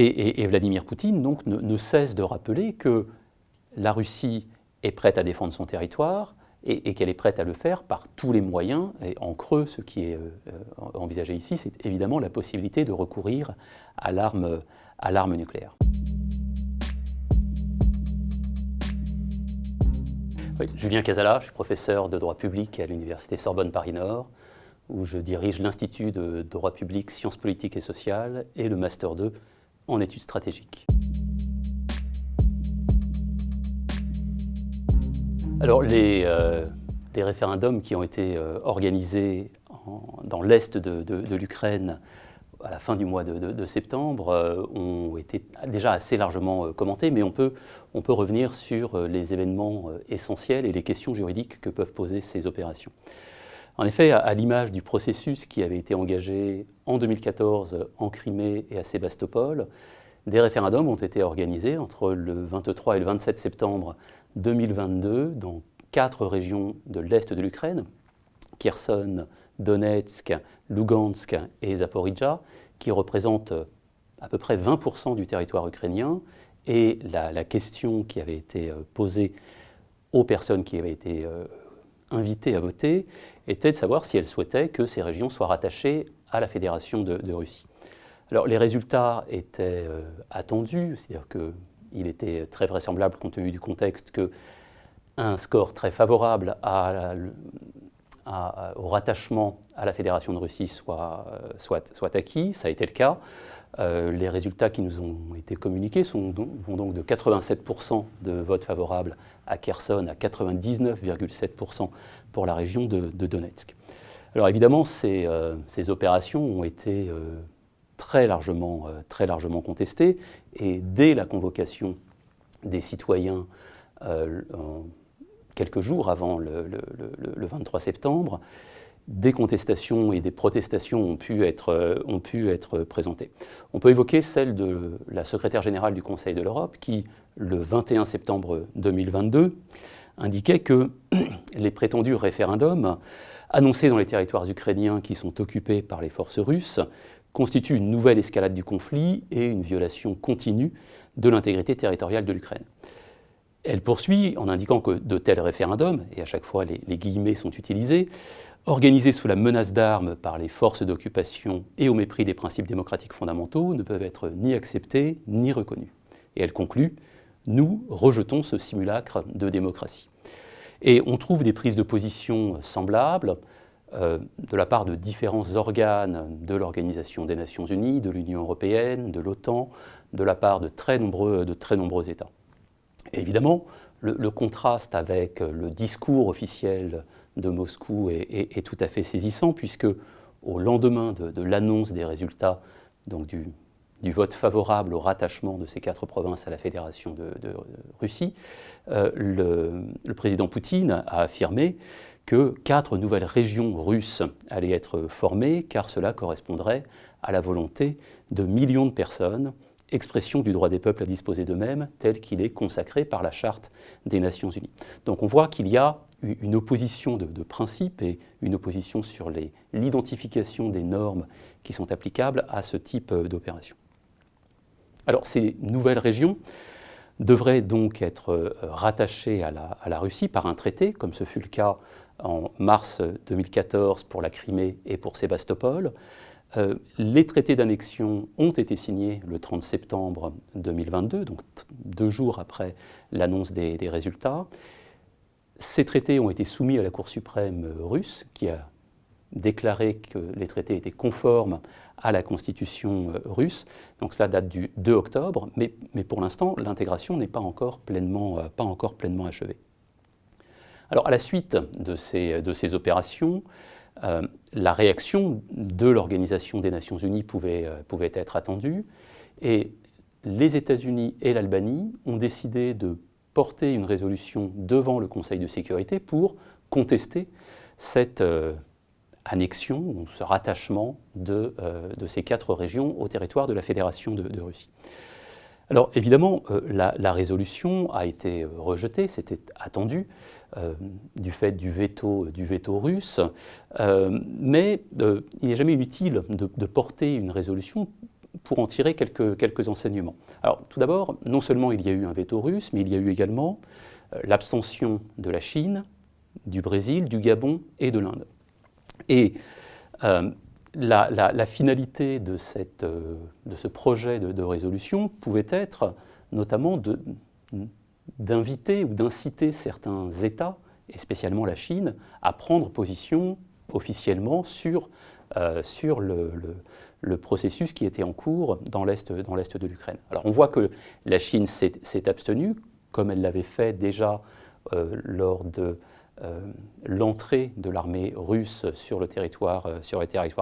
Et Vladimir Poutine donc, ne cesse de rappeler que la Russie est prête à défendre son territoire et qu'elle est prête à le faire par tous les moyens. Et en creux, ce qui est envisagé ici, c'est évidemment la possibilité de recourir à l'arme nucléaire. Oui, Julien Casala, je suis professeur de droit public à l'université Sorbonne Paris-Nord, où je dirige l'Institut de droit public, sciences politiques et sociales et le Master 2 en études stratégiques. Alors, les référendums qui ont été organisés dans l'est de l'Ukraine à la fin du mois de septembre ont été déjà assez largement commentés, mais on peut revenir sur les événements essentiels et les questions juridiques que peuvent poser ces opérations. En effet, à l'image du processus qui avait été engagé en 2014 en Crimée et à Sébastopol, des référendums ont été organisés entre le 23 et le 27 septembre 2022 dans 4 régions de l'est de l'Ukraine, Kherson, Donetsk, Lugansk et Zaporijjia, qui représentent à peu près 20% du territoire ukrainien. Et la question qui avait été posée aux personnes qui avaient été invitées à voter était de savoir si elles souhaitaient que ces régions soient rattachées à la Fédération de Russie. Alors les résultats étaient attendus, c'est-à-dire qu'il était très vraisemblable, compte tenu du contexte, qu'un score très favorable au rattachement à la Fédération de Russie soit acquis. Ça a été le cas. Les résultats qui nous ont été communiqués vont donc de 87% de votes favorables à Kherson à 99,7% pour la région de Donetsk. Alors évidemment, ces opérations ont été très largement contestées, et dès la convocation des citoyens quelques jours avant le 23 septembre, des contestations et des protestations ont pu être présentées. On peut évoquer celle de la secrétaire générale du Conseil de l'Europe qui, le 21 septembre 2022, indiquait que les prétendus référendums annoncés dans les territoires ukrainiens qui sont occupés par les forces russes constituent une nouvelle escalade du conflit et une violation continue de l'intégrité territoriale de l'Ukraine. Elle poursuit en indiquant que de tels référendums, et à chaque fois les guillemets sont utilisés, organisés sous la menace d'armes par les forces d'occupation et au mépris des principes démocratiques fondamentaux, ne peuvent être ni acceptés ni reconnus. Et elle conclut « Nous rejetons ce simulacre de démocratie ». Et on trouve des prises de position semblables de la part de différents organes de l'Organisation des Nations Unies, de l'Union européenne, de l'OTAN, de la part de très nombreux États. Et évidemment, le contraste avec le discours officiel de Moscou est tout à fait saisissant, puisque au lendemain de l'annonce des résultats donc du vote favorable au rattachement de ces 4 provinces à la Fédération de Russie, le président Poutine a affirmé que 4 nouvelles régions russes allaient être formées, car cela correspondrait à la volonté de millions de personnes, expression du droit des peuples à disposer d'eux-mêmes, tel qu'il est consacré par la Charte des Nations Unies. Donc on voit qu'il y a une opposition de principe et une opposition sur l'identification des normes qui sont applicables à ce type d'opération. Alors ces nouvelles régions devraient donc être rattachées à la Russie par un traité, comme ce fut le cas en mars 2014 pour la Crimée et pour Sébastopol. Les traités d'annexion ont été signés le 30 septembre 2022, donc 2 jours après l'annonce des résultats. Ces traités ont été soumis à la Cour suprême russe, qui a déclaré que les traités étaient conformes à la constitution russe. Donc cela date du 2 octobre, mais pour l'instant, l'intégration n'est pas encore pleinement achevée. Alors à la suite de ces opérations, la réaction de l'Organisation des Nations Unies pouvait être attendue, et les États-Unis et l'Albanie ont décidé de porter une résolution devant le Conseil de sécurité pour contester cette annexion, ou ce rattachement de ces 4 régions au territoire de la Fédération de Russie. Alors évidemment, la résolution a été rejetée, c'était attendu, du fait du veto russe, mais il n'est jamais inutile de porter une résolution pour en tirer quelques enseignements. Alors, tout d'abord, non seulement il y a eu un veto russe, mais il y a eu également l'abstention de la Chine, du Brésil, du Gabon et de l'Inde. Et la finalité de ce projet de résolution pouvait être notamment d'inviter ou d'inciter certains États, et spécialement la Chine, à prendre position officiellement sur le processus qui était en cours dans l'Est de l'Ukraine. Alors on voit que la Chine s'est abstenue, comme elle l'avait fait déjà lors de l'entrée de l'armée russe sur le territoire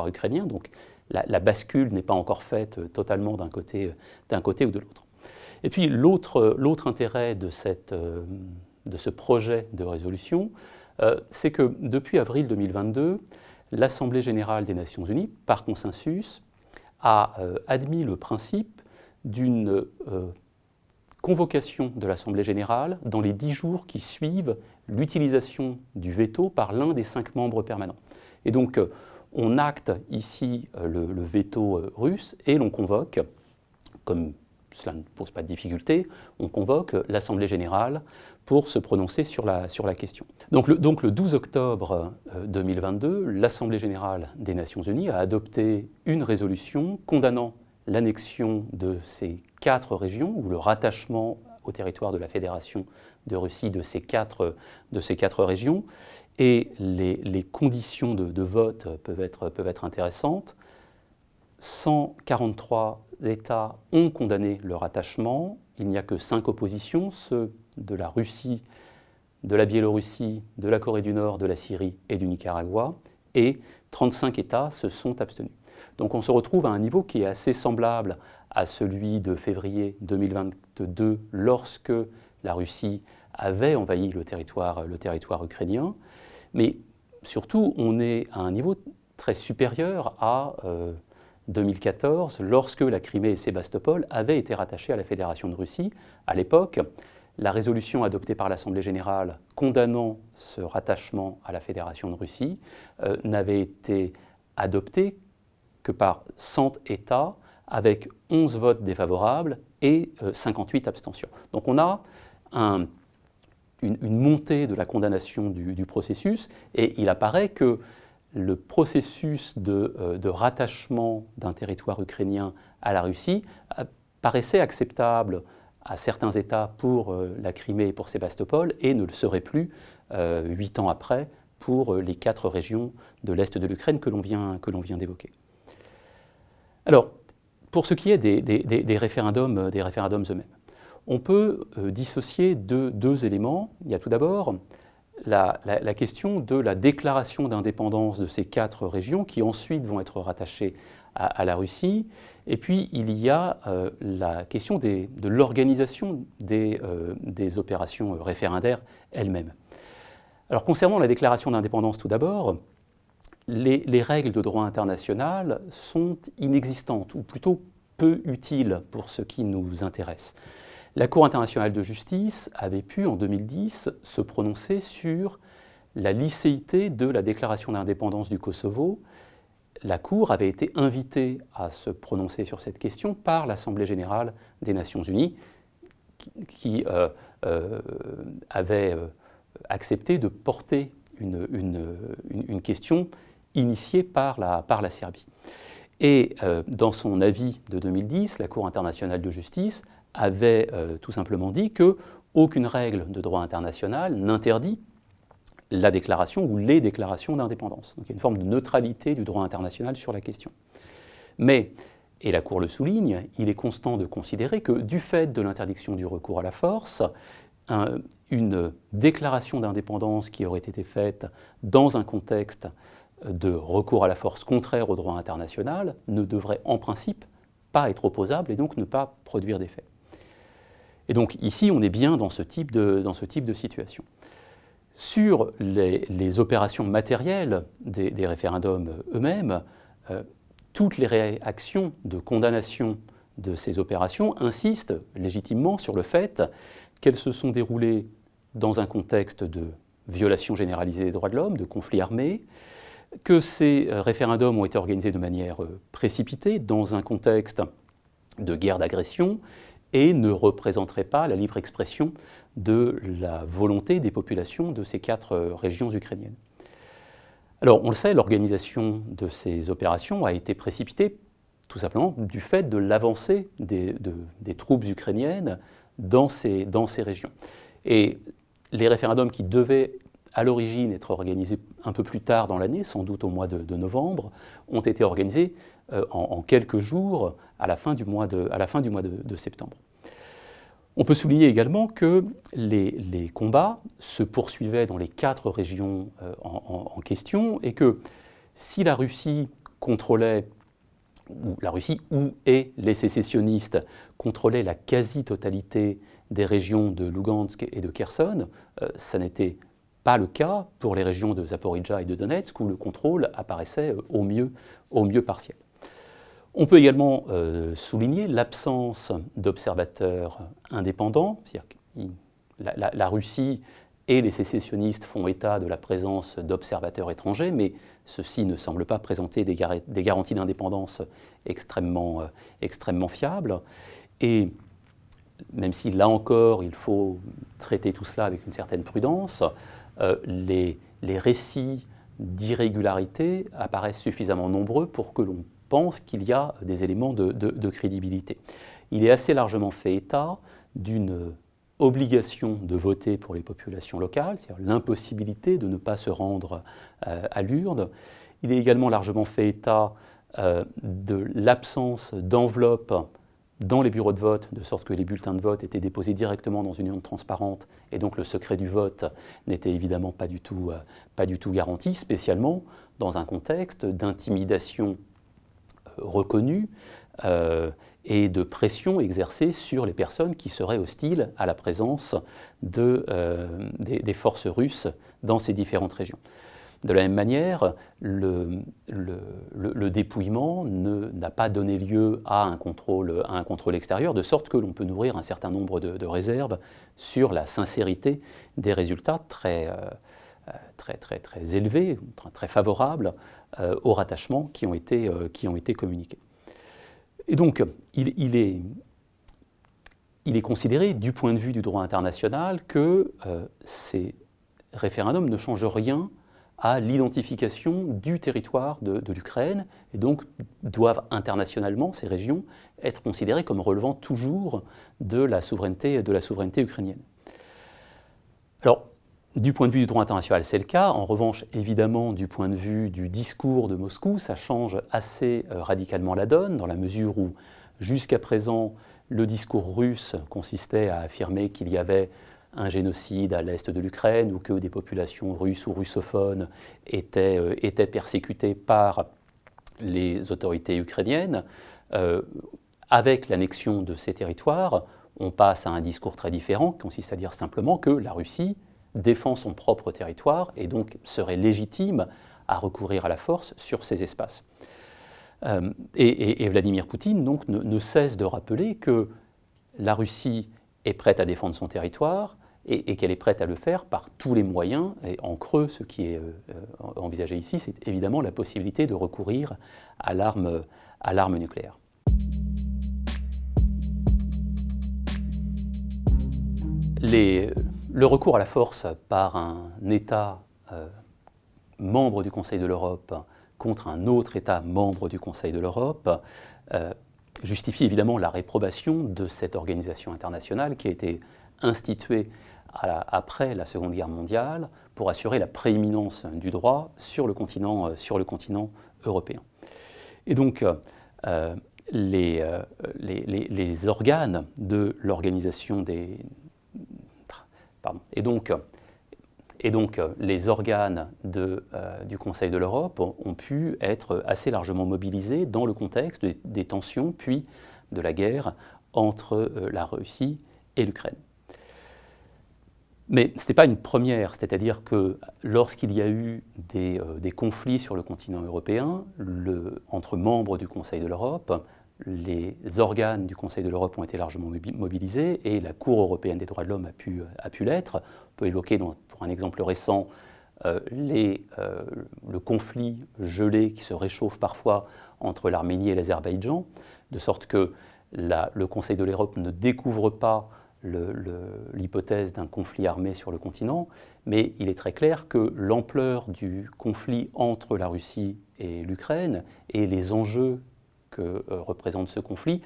ukrainien. Donc la bascule n'est pas encore faite totalement d'un côté ou de l'autre. Et puis l'autre intérêt de ce projet de résolution, c'est que depuis avril 2022, l'Assemblée générale des Nations unies, par consensus, a admis le principe d'une convocation de l'Assemblée générale dans les 10 jours qui suivent l'utilisation du veto par l'un des 5 membres permanents. Et donc, on acte ici le veto russe et l'on convoque, comme cela ne pose pas de difficulté, on convoque l'Assemblée générale pour se prononcer sur la question. Donc le 12 octobre 2022, l'Assemblée générale des Nations unies a adopté une résolution condamnant l'annexion de ces 4 régions, ou le rattachement au territoire de la Fédération de Russie de ces 4 régions. Et les conditions de vote peuvent être intéressantes. 143 États ont condamné le rattachement. Il n'y a que 5 oppositions, ceux de la Russie, de la Biélorussie, de la Corée du Nord, de la Syrie et du Nicaragua. Et 35 États se sont abstenus. Donc on se retrouve à un niveau qui est assez semblable à celui de février 2022, lorsque la Russie avait envahi le territoire ukrainien. Mais surtout, on est à un niveau très supérieur à 2014, lorsque la Crimée et Sébastopol avaient été rattachés à la Fédération de Russie. À l'époque, la résolution adoptée par l'Assemblée générale condamnant ce rattachement à la Fédération de Russie n'avait été adoptée que par 100 États, avec 11 votes défavorables et 58 abstentions. Donc on a une montée de la condamnation du processus, et il apparaît que le processus de rattachement d'un territoire ukrainien à la Russie paraissait acceptable à certains États pour la Crimée et pour Sébastopol, et ne le serait plus 8 ans après pour les 4 régions de l'Est de l'Ukraine que l'on vient d'évoquer. Alors, pour ce qui est des référendums eux-mêmes, on peut dissocier deux éléments. Il y a tout d'abord la question de la déclaration d'indépendance de ces 4 régions qui ensuite vont être rattachées à la Russie. Et puis il y a la question de l'organisation des opérations référendaires elles-mêmes. Alors concernant la déclaration d'indépendance tout d'abord, les règles de droit international sont inexistantes, ou plutôt peu utiles pour ce qui nous intéresse. La Cour internationale de justice avait pu, en 2010, se prononcer sur la licéité de la déclaration d'indépendance du Kosovo. La Cour avait été invitée à se prononcer sur cette question par l'Assemblée générale des Nations unies, qui avait accepté de porter une question initiée par la Serbie. Et dans son avis de 2010, la Cour internationale de justice avait tout simplement dit qu'aucune règle de droit international n'interdit la déclaration ou les déclarations d'indépendance. Donc il y a une forme de neutralité du droit international sur la question. Mais, et la Cour le souligne, il est constant de considérer que du fait de l'interdiction du recours à la force, une déclaration d'indépendance qui aurait été faite dans un contexte de recours à la force contraire au droit international ne devrait en principe pas être opposable et donc ne pas produire d'effet. Et donc ici, on est bien dans ce type de situation. Sur les opérations matérielles des référendums eux-mêmes, toutes les réactions de condamnation de ces opérations insistent légitimement sur le fait qu'elles se sont déroulées dans un contexte de violation généralisée des droits de l'homme, de conflits armés, que ces référendums ont été organisés de manière précipitée dans un contexte de guerre d'agression et ne représenterait pas la libre expression de la volonté des populations de ces 4 régions ukrainiennes. Alors, on le sait, l'organisation de ces opérations a été précipitée tout simplement du fait de l'avancée des troupes ukrainiennes dans ces régions. Et les référendums qui devaient à l'origine être organisés un peu plus tard dans l'année, sans doute au mois de novembre, ont été organisés en quelques jours à la fin du mois de septembre. On peut souligner également que les combats se poursuivaient dans les 4 régions en question et que si la Russie contrôlait, et les sécessionnistes contrôlaient la quasi-totalité des régions de Lugansk et de Kherson, ça n'était pas le cas pour les régions de Zaporijjia et de Donetsk où le contrôle apparaissait au mieux partiel. On peut également souligner l'absence d'observateurs indépendants, c'est-à-dire que la Russie et les sécessionnistes font état de la présence d'observateurs étrangers, mais ceux-ci ne semblent pas présenter des garanties d'indépendance extrêmement fiables. Et même si là encore il faut traiter tout cela avec une certaine prudence, les récits d'irrégularité apparaissent suffisamment nombreux pour que l'on pense qu'il y a des éléments de crédibilité. Il est assez largement fait état d'une obligation de voter pour les populations locales, c'est-à-dire l'impossibilité de ne pas se rendre à l'urne. Il est également largement fait état de l'absence d'enveloppe dans les bureaux de vote, de sorte que les bulletins de vote étaient déposés directement dans une urne transparente, et donc le secret du vote n'était évidemment pas du tout garanti, spécialement dans un contexte d'intimidation reconnue et de pression exercée sur les personnes qui seraient hostiles à la présence des forces russes dans ces différentes régions. De la même manière, le dépouillement n'a pas donné lieu à un contrôle extérieur, de sorte que l'on peut nourrir un certain nombre de réserves sur la sincérité des résultats très élevés, très favorables au rattachement qui ont été communiqués. Et donc, il est considéré, du point de vue du droit international, que ces référendums ne changent rien à l'identification du territoire de l'Ukraine, et donc doivent internationalement, ces régions, être considérées comme relevant toujours de la souveraineté ukrainienne. Alors, du point de vue du droit international, c'est le cas. En revanche, évidemment, du point de vue du discours de Moscou, ça change assez radicalement la donne, dans la mesure où, jusqu'à présent, le discours russe consistait à affirmer qu'il y avait un génocide à l'est de l'Ukraine ou que des populations russes ou russophones étaient persécutées par les autorités ukrainiennes. Avec l'annexion de ces territoires, on passe à un discours très différent qui consiste à dire simplement que la Russie défend son propre territoire et donc serait légitime à recourir à la force sur ces espaces. Et Vladimir Poutine donc, ne cesse de rappeler que la Russie est prête à défendre son territoire et qu'elle est prête à le faire par tous les moyens. Et en creux, ce qui est envisagé ici, c'est évidemment la possibilité de recourir à l'arme nucléaire. Le recours à la force par un État membre du Conseil de l'Europe contre un autre État membre du Conseil de l'Europe justifie évidemment la réprobation de cette organisation internationale qui a été instituée après la Seconde Guerre mondiale pour assurer la prééminence du droit sur le continent européen. Et donc, les organes de l'organisation les organes du Conseil de l'Europe ont pu être assez largement mobilisés dans le contexte des tensions puis de la guerre entre la Russie et l'Ukraine. Mais ce n'était pas une première, c'est-à-dire que lorsqu'il y a eu des conflits sur le continent européen, entre membres du Conseil de l'Europe, les organes du Conseil de l'Europe ont été largement mobilisés et la Cour européenne des droits de l'homme a pu l'être. On peut évoquer, pour un exemple récent, le conflit gelé qui se réchauffe parfois entre l'Arménie et l'Azerbaïdjan, de sorte que le Conseil de l'Europe ne découvre pas l'hypothèse d'un conflit armé sur le continent, mais il est très clair que l'ampleur du conflit entre la Russie et l'Ukraine et les enjeux que représente ce conflit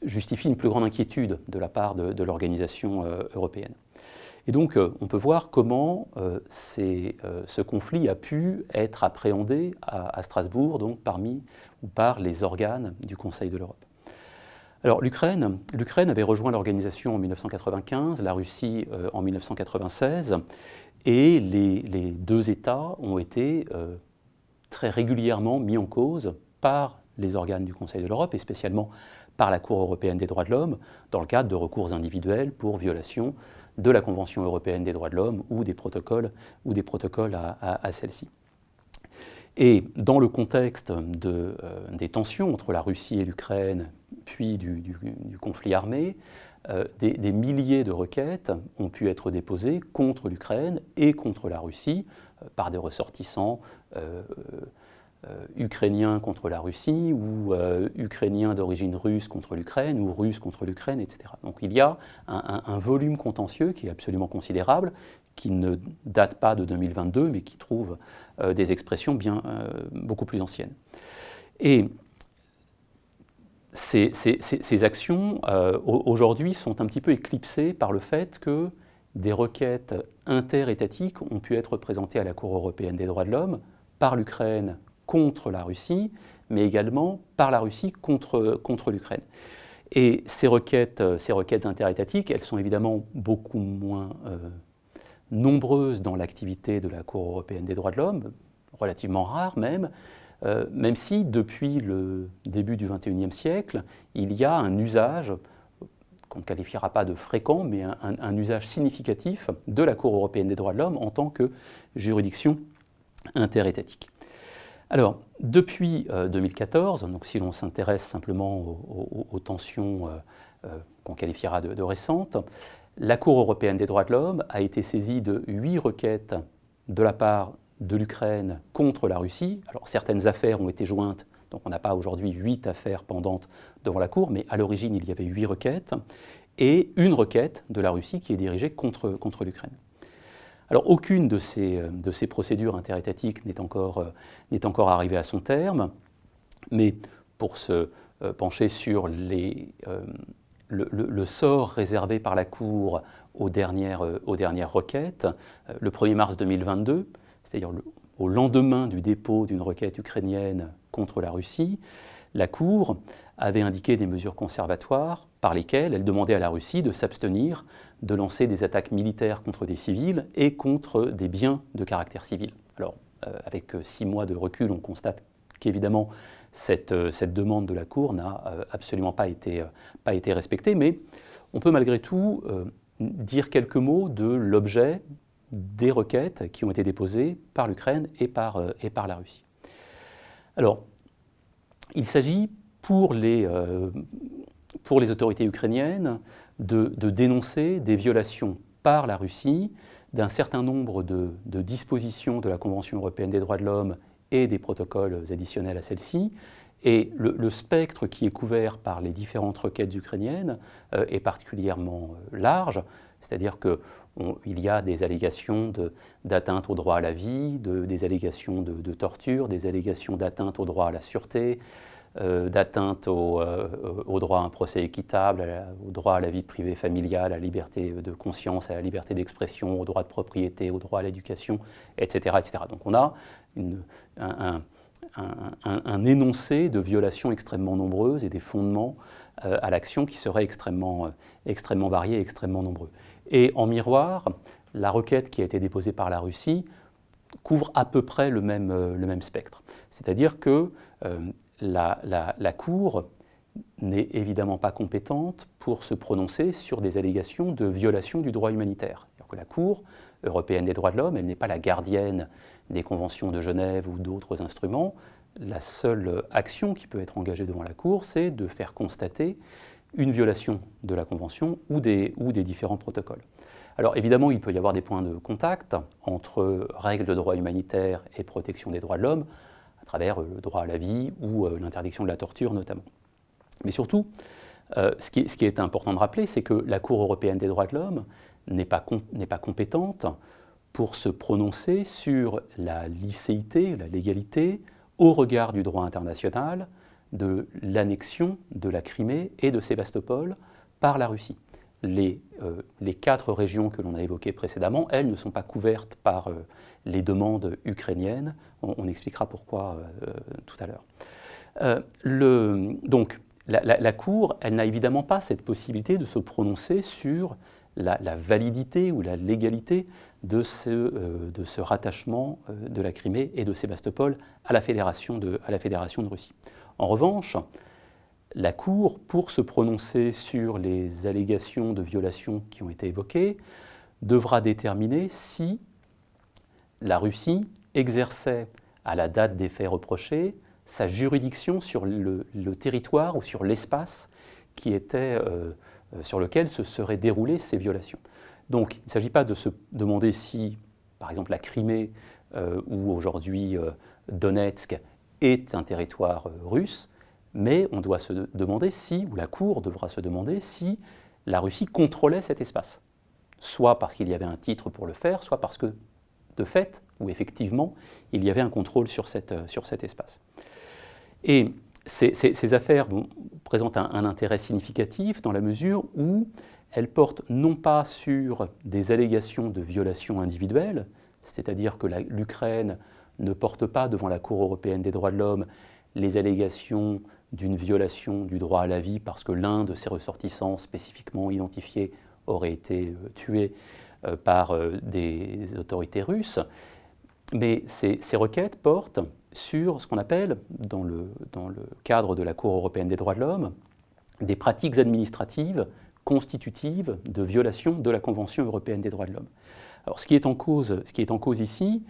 justifient une plus grande inquiétude de la part de l'organisation européenne. Et donc, on peut voir comment ce conflit a pu être appréhendé à Strasbourg, donc par les organes du Conseil de l'Europe. Alors, l'Ukraine avait rejoint l'organisation en 1995, la Russie en 1996, et les deux États ont été très régulièrement mis en cause par les organes du Conseil de l'Europe, et spécialement par la Cour européenne des droits de l'homme, dans le cadre de recours individuels pour violation de la Convention européenne des droits de l'homme ou des protocoles à celle-ci. Et dans le contexte des tensions entre la Russie et l'Ukraine, puis du conflit armé, des milliers de requêtes ont pu être déposées contre l'Ukraine et contre la Russie par des ressortissants ukrainiens contre la Russie ou ukrainiens d'origine russe contre l'Ukraine ou russes contre l'Ukraine, etc. Donc il y a un volume contentieux qui est absolument considérable, qui ne date pas de 2022, mais qui trouve des expressions beaucoup plus anciennes. Et ces actions, aujourd'hui, sont un petit peu éclipsées par le fait que des requêtes interétatiques ont pu être présentées à la Cour européenne des droits de l'homme par l'Ukraine contre la Russie, mais également par la Russie contre l'Ukraine. Et ces requêtes interétatiques, elles sont évidemment beaucoup moins nombreuses dans l'activité de la Cour européenne des droits de l'homme, relativement rares même si depuis le début du XXIe siècle, il y a un usage, qu'on ne qualifiera pas de fréquent, mais un usage significatif de la Cour européenne des droits de l'homme en tant que juridiction interétatique. Alors, depuis 2014, donc si l'on s'intéresse simplement aux tensions qu'on qualifiera de récentes, la Cour européenne des droits de l'homme a été saisie de 8 requêtes de la part de l'Ukraine contre la Russie. Alors, certaines affaires ont été jointes, donc on n'a pas aujourd'hui 8 affaires pendantes devant la Cour, mais à l'origine, il y avait 8 requêtes, et une requête de la Russie qui est dirigée contre l'Ukraine. Alors, aucune de ces procédures interétatiques n'est encore arrivée à son terme, mais pour se pencher sur le sort réservé par la Cour aux dernières requêtes, le 1er mars 2022, c'est-à-dire au lendemain du dépôt d'une requête ukrainienne contre la Russie, la Cour avait indiqué des mesures conservatoires par lesquelles elle demandait à la Russie de s'abstenir de lancer des attaques militaires contre des civils et contre des biens de caractère civil. Alors, avec 6 mois de recul, on constate qu'évidemment, cette demande de la Cour n'a absolument pas été respectée, mais on peut malgré tout dire quelques mots de l'objet des requêtes qui ont été déposées par l'Ukraine et par la Russie. Alors, il s'agit pour les autorités ukrainiennes de dénoncer des violations par la Russie d'un certain nombre de dispositions de la Convention européenne des droits de l'homme et des protocoles additionnels à celle-ci. Et le spectre qui est couvert par les différentes requêtes ukrainiennes est particulièrement large, c'est-à-dire qu'il y a des allégations d'atteinte au droit à la vie, des allégations de torture, des allégations d'atteinte au droit à la sûreté, d'atteinte au droit à un procès équitable, au droit à la vie privée familiale, à la liberté de conscience, à la liberté d'expression, au droit de propriété, au droit à l'éducation, etc., etc. Donc on a un énoncé de violations extrêmement nombreuses et des fondements à l'action qui seraient extrêmement variés et extrêmement nombreux. Et en miroir, la requête qui a été déposée par la Russie couvre à peu près le même spectre. C'est-à-dire que la Cour n'est évidemment pas compétente pour se prononcer sur des allégations de violation du droit humanitaire. Alors que la Cour européenne des droits de l'homme, elle n'est pas la gardienne des conventions de Genève ou d'autres instruments. La seule action qui peut être engagée devant la Cour, c'est de faire constater une violation de la Convention ou des différents protocoles. Alors évidemment, il peut y avoir des points de contact entre règles de droit humanitaire et protection des droits de l'homme, à travers le droit à la vie ou l'interdiction de la torture notamment. Mais surtout, ce qui est important de rappeler, c'est que la Cour européenne des droits de l'homme n'est pas compétente pour se prononcer sur la licéité, la légalité, au regard du droit international, de l'annexion de la Crimée et de Sébastopol par la Russie. Les 4 régions que l'on a évoquées précédemment, elles ne sont pas couvertes par les demandes ukrainiennes. On expliquera pourquoi tout à l'heure. Donc, la Cour, elle n'a évidemment pas cette possibilité de se prononcer sur la validité ou la légalité de ce rattachement de la Crimée et de Sébastopol à la Fédération de Russie. En revanche, la Cour, pour se prononcer sur les allégations de violation qui ont été évoquées, devra déterminer si la Russie exerçait, à la date des faits reprochés, sa juridiction sur le territoire ou sur l'espace qui était, sur lequel se seraient déroulées ces violations. Donc, il ne s'agit pas de se demander si, par exemple, la Crimée ou aujourd'hui Donetsk est un territoire russe, mais on doit se demander si, ou la Cour devra se demander si la Russie contrôlait cet espace. Soit parce qu'il y avait un titre pour le faire, soit parce que, de fait, ou effectivement, il y avait un contrôle sur cet espace. Et ces affaires présentent un intérêt significatif dans la mesure où elles portent non pas sur des allégations de violations individuelles, c'est-à-dire que l'Ukraine ne porte pas devant la Cour européenne des droits de l'homme les allégations d'une violation du droit à la vie parce que l'un de ses ressortissants spécifiquement identifiés aurait été tué par des autorités russes, mais ces requêtes portent sur ce qu'on appelle, dans le cadre de la Cour européenne des droits de l'homme, des pratiques administratives constitutives de violation de la Convention européenne des droits de l'homme. Alors, ce qui est en cause ici,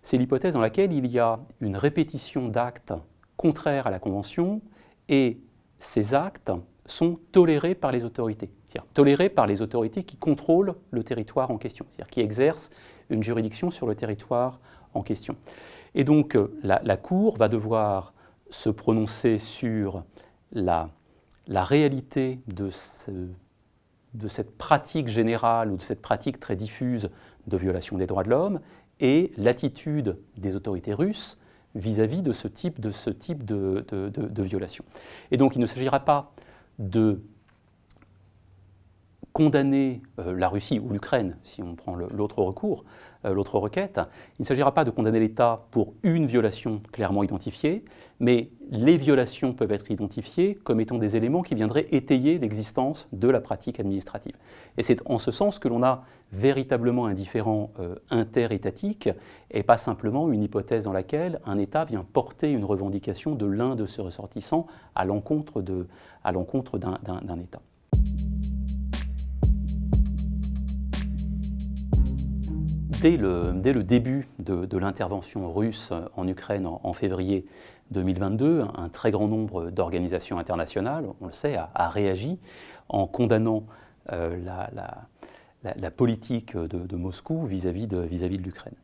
c'est l'hypothèse dans laquelle il y a une répétition d'actes contraires à la Convention et ces actes sont tolérés par les autorités, c'est-à-dire tolérés par les autorités qui contrôlent le territoire en question, c'est-à-dire qui exercent une juridiction sur le territoire en question. Et donc la Cour va devoir se prononcer sur la réalité de cette pratique générale ou de cette pratique très diffuse de violation des droits de l'homme et l'attitude des autorités russes vis-à-vis de ce type de violation. Et donc il ne s'agira pas de condamner la Russie ou l'Ukraine, si on prend l'autre recours, l'autre requête, il ne s'agira pas de condamner l'État pour une violation clairement identifiée, mais les violations peuvent être identifiées comme étant des éléments qui viendraient étayer l'existence de la pratique administrative. Et c'est en ce sens que l'on a véritablement un différend interétatique et pas simplement une hypothèse dans laquelle un État vient porter une revendication de l'un de ses ressortissants à l'encontre d'un État. Dès le début de l'intervention russe en Ukraine en février 2022, un très grand nombre d'organisations internationales, on le sait, a réagi en condamnant la politique de Moscou vis-à-vis de l'Ukraine.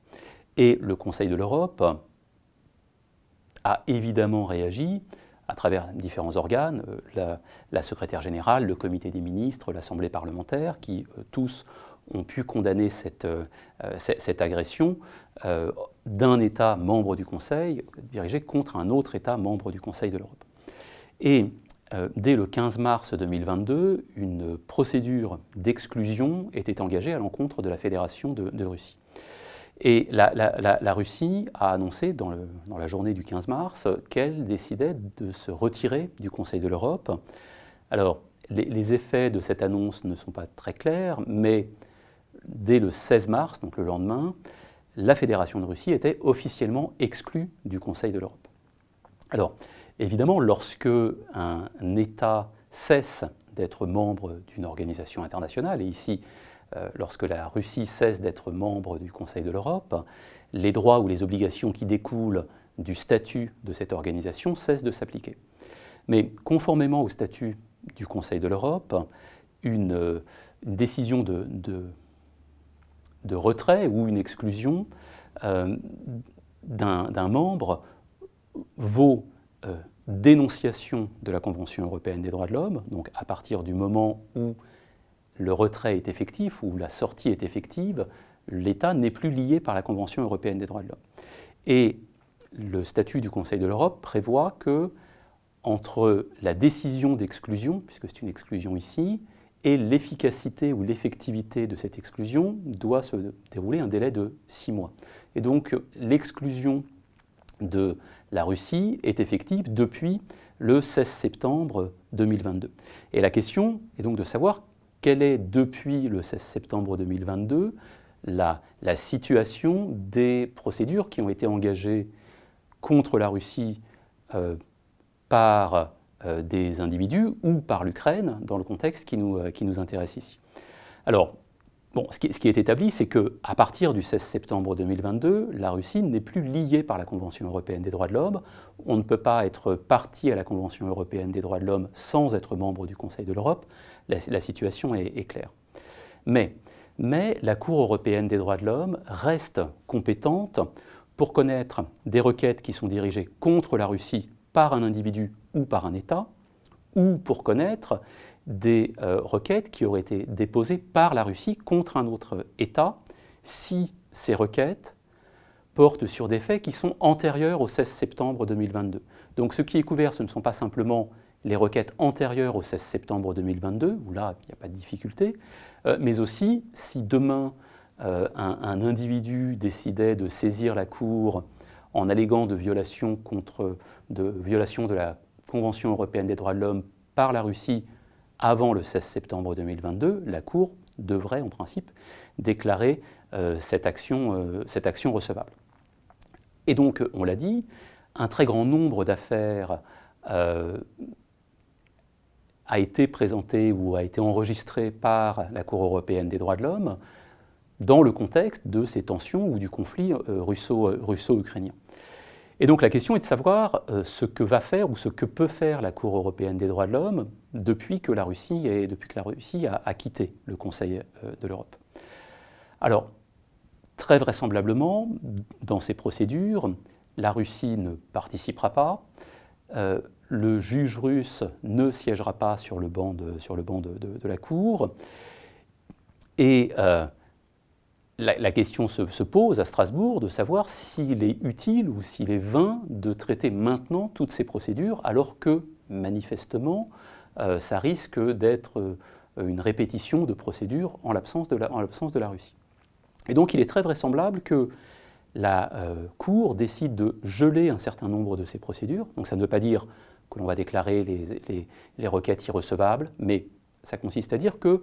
Et le Conseil de l'Europe a évidemment réagi à travers différents organes, la secrétaire générale, le comité des ministres, l'Assemblée parlementaire, qui tous ont pu condamner cette agression d'un État membre du Conseil dirigé contre un autre État membre du Conseil de l'Europe. Et dès le 15 mars 2022, une procédure d'exclusion était engagée à l'encontre de la Fédération de Russie. Et la Russie a annoncé dans la journée du 15 mars qu'elle décidait de se retirer du Conseil de l'Europe. Alors, les effets de cette annonce ne sont pas très clairs, mais dès le 16 mars, donc le lendemain, la Fédération de Russie était officiellement exclue du Conseil de l'Europe. Alors, évidemment, lorsque un État cesse d'être membre d'une organisation internationale, et ici, lorsque la Russie cesse d'être membre du Conseil de l'Europe, les droits ou les obligations qui découlent du statut de cette organisation cessent de s'appliquer. Mais conformément au statut du Conseil de l'Europe, une décision de retrait ou une exclusion d'un membre vaut dénonciation de la Convention européenne des droits de l'homme, donc à partir du moment où le retrait est effectif, où la sortie est effective, l'État n'est plus lié par la Convention européenne des droits de l'homme. Et le statut du Conseil de l'Europe prévoit que, entre la décision d'exclusion, puisque c'est une exclusion ici, et l'efficacité ou l'effectivité de cette exclusion, doit se dérouler un délai de 6 mois. Et donc l'exclusion de la Russie est effective depuis le 16 septembre 2022. Et la question est donc de savoir quelle est, depuis le 16 septembre 2022, la situation des procédures qui ont été engagées contre la Russie par des individus ou par l'Ukraine dans le contexte qui nous intéresse ici. Alors, bon, ce qui est établi, c'est qu'à partir du 16 septembre 2022, la Russie n'est plus liée par la Convention européenne des droits de l'homme. On ne peut pas être partie à la Convention européenne des droits de l'homme sans être membre du Conseil de l'Europe. La situation est claire. Mais la Cour européenne des droits de l'homme reste compétente pour connaître des requêtes qui sont dirigées contre la Russie par un individu ou par un État, ou pour connaître des requêtes qui auraient été déposées par la Russie contre un autre État, si ces requêtes portent sur des faits qui sont antérieurs au 16 septembre 2022. Donc ce qui est couvert, ce ne sont pas simplement les requêtes antérieures au 16 septembre 2022, où là, il n'y a pas de difficulté, mais aussi si demain un individu décidait de saisir la Cour en alléguant de violation de la Convention européenne des droits de l'homme par la Russie avant le 16 septembre 2022, la Cour devrait en principe déclarer cette action recevable. Et donc, on l'a dit, un très grand nombre d'affaires a été présenté ou a été enregistré par la Cour européenne des droits de l'homme dans le contexte de ces tensions ou du conflit russo-ukrainien. Et donc la question est de savoir ce que va faire ou ce que peut faire la Cour européenne des droits de l'homme depuis que la Russie a quitté le Conseil de l'Europe. Alors, très vraisemblablement, dans ces procédures, la Russie ne participera pas, le juge russe ne siégera pas sur le banc de la Cour, et la question se pose à Strasbourg de savoir s'il est utile ou s'il est vain de traiter maintenant toutes ces procédures, alors que, manifestement, ça risque d'être une répétition de procédures en l'absence de la Russie. Et donc il est très vraisemblable que la Cour décide de geler un certain nombre de ces procédures. Donc ça ne veut pas dire que l'on va déclarer les requêtes irrecevables, mais ça consiste à dire que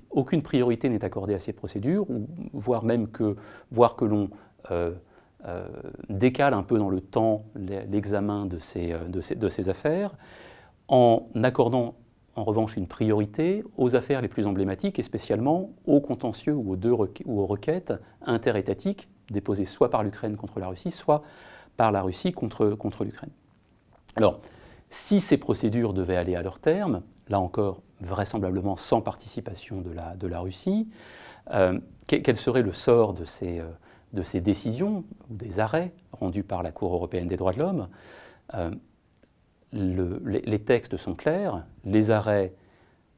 aucune priorité n'est accordée à ces procédures, ou voire que l'on décale un peu dans le temps l'examen de ces affaires, en accordant en revanche une priorité aux affaires les plus emblématiques, et spécialement aux contentieux ou aux requêtes interétatiques déposées soit par l'Ukraine contre la Russie, soit par la Russie contre l'Ukraine. Alors, si ces procédures devaient aller à leur terme, là encore, vraisemblablement sans participation de la Russie, quel serait le sort de ces décisions ou des arrêts rendus par la Cour européenne des droits de l'homme? Les textes sont clairs, les arrêts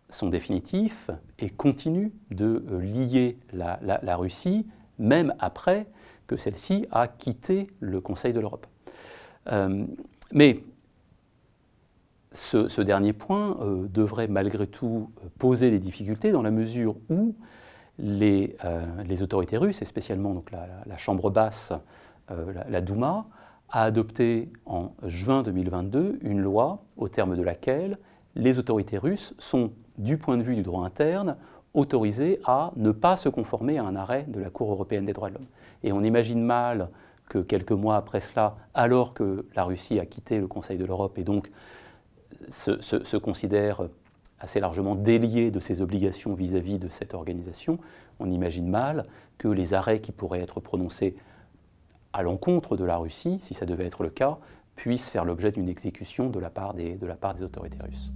sont définitifs et continuent de lier la Russie, même après que celle-ci a quitté le Conseil de l'Europe. Mais ce dernier point devrait malgré tout poser des difficultés dans la mesure où les autorités russes, et spécialement donc la Chambre basse, la Douma, a adopté en juin 2022 une loi au terme de laquelle les autorités russes sont, du point de vue du droit interne, autorisées à ne pas se conformer à un arrêt de la Cour européenne des droits de l'homme. Et on imagine mal que quelques mois après cela, alors que la Russie a quitté le Conseil de l'Europe et donc se considère assez largement déliée de ses obligations vis-à-vis de cette organisation, on imagine mal que les arrêts qui pourraient être prononcés à l'encontre de la Russie, si ça devait être le cas, puissent faire l'objet d'une exécution de la part des autorités russes.